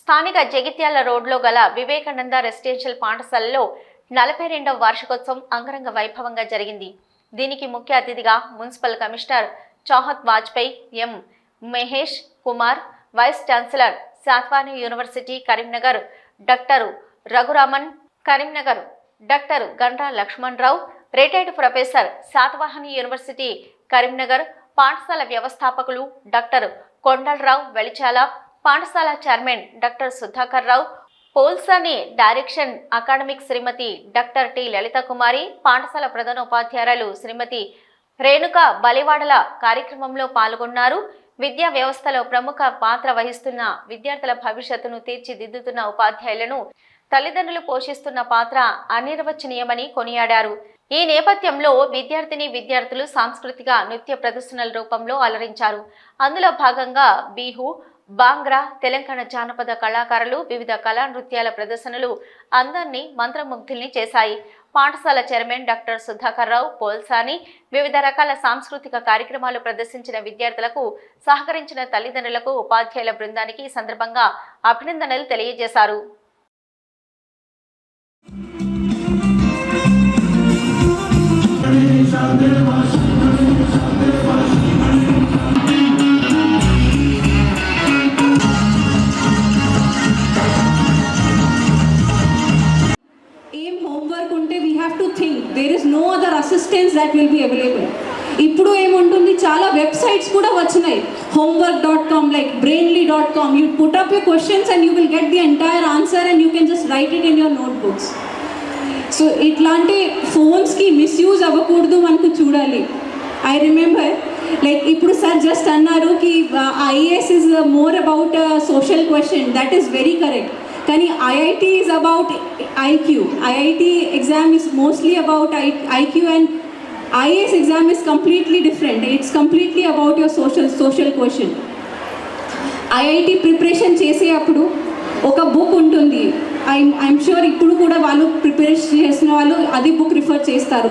స్థానిక జగిత్యాల రోడ్లో గల వివేకానంద రెసిడెన్షియల్ పాఠశాలలో 42వ వార్షికోత్సవం అంగరంగ వైభవంగా జరిగింది. దీనికి ముఖ్య అతిథిగా municipal commissioner Chahat Vajpayee, M Mahesh Kumar, vice chancellor Satavahana university Karimnagar doctor Raghuraman, Karimnagar doctor Gandra Lakshmanarao, retired professor Satavahana university Karimnagar, పాఠశాల వ్యవస్థాపకులు డాక్టర్ కొండలరావు వెలిచాల, పాఠశాల chairman doctor Sudhakar Rao, Polsani direction academic Shrimati doctor T Lalitha Kumari, పాఠశాల ప్రధానోపాధ్యాయురాలు శ్రీమతి రేణుక బలివాడల కార్యక్రమంలో పాల్గొన్నారు. విద్యా వ్యవస్థలో ప్రముఖ పాత్ర వహిస్తున్న విద్యార్థుల భవిష్యత్తును తీర్చిదిద్దుతున్న ఉపాధ్యాయులను తల్లిదండ్రులు పోషిస్తున్న పాత్ర అనిర్వచనీయమని కొనియాడారు. ఈ నేపథ్యంలో విద్యార్థులు సాంస్కృతిక నృత్య ప్రదర్శనల రూపంలో అలరించారు. అందులో భాగంగా బిహు, బాంగ్రా, తెలంగాణ జానపద కళాకారులు వివిధ కళా నృత్యాల ప్రదర్శనలు అందరినీ మంత్రముగ్ధుల్ని చేశాయి. పాఠశాల చైర్మన్ డాక్టర్ సుధాకర్ రావు, పోల్సాని వివిధ రకాల సాంస్కృతిక కార్యక్రమాలు ప్రదర్శించిన విద్యార్థులకు సహకరించిన తల్లిదండ్రులకు, ఉపాధ్యాయుల బృందానికి ఈ సందర్భంగా అభినందనలు తెలియజేశారు. There is no other assistance that will be available. ఇప్పుడు ఏముంటుంది, చాలా వెబ్సైట్స్ కూడా వచ్చినాయి, homework.com, like brainly.com. You put up your questions and you will get the entire answer and you can just write it in your notebooks. So ఇట్లాంటి ఫోన్స్కి misuse అవ్వకూడదు, మనకు చూడాలి. ఐ రిమెంబర్ లైక్ ఇప్పుడు సార్ జస్ట్ అన్నారు కి IAS is more about social question. That is very correct. కానీ IIT is about IQ. IIT exam is mostly about IQ and IAS exam is completely different. It's completely about your social question. IIT preparation చేసేటప్పుడు ఒక book ఉంటుంది. I'm sure ఇప్పుడు కూడా వాళ్ళు preparation చేసిన వాళ్ళు అది బుక్ రిఫర్ చేస్తారు,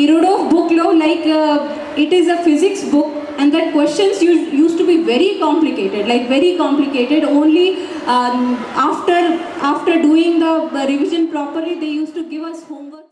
ఇరోడోవ్ బుక్లో like it is a physics book and that questions used to be very complicated. Only after doing the revision properly they used to give us homework.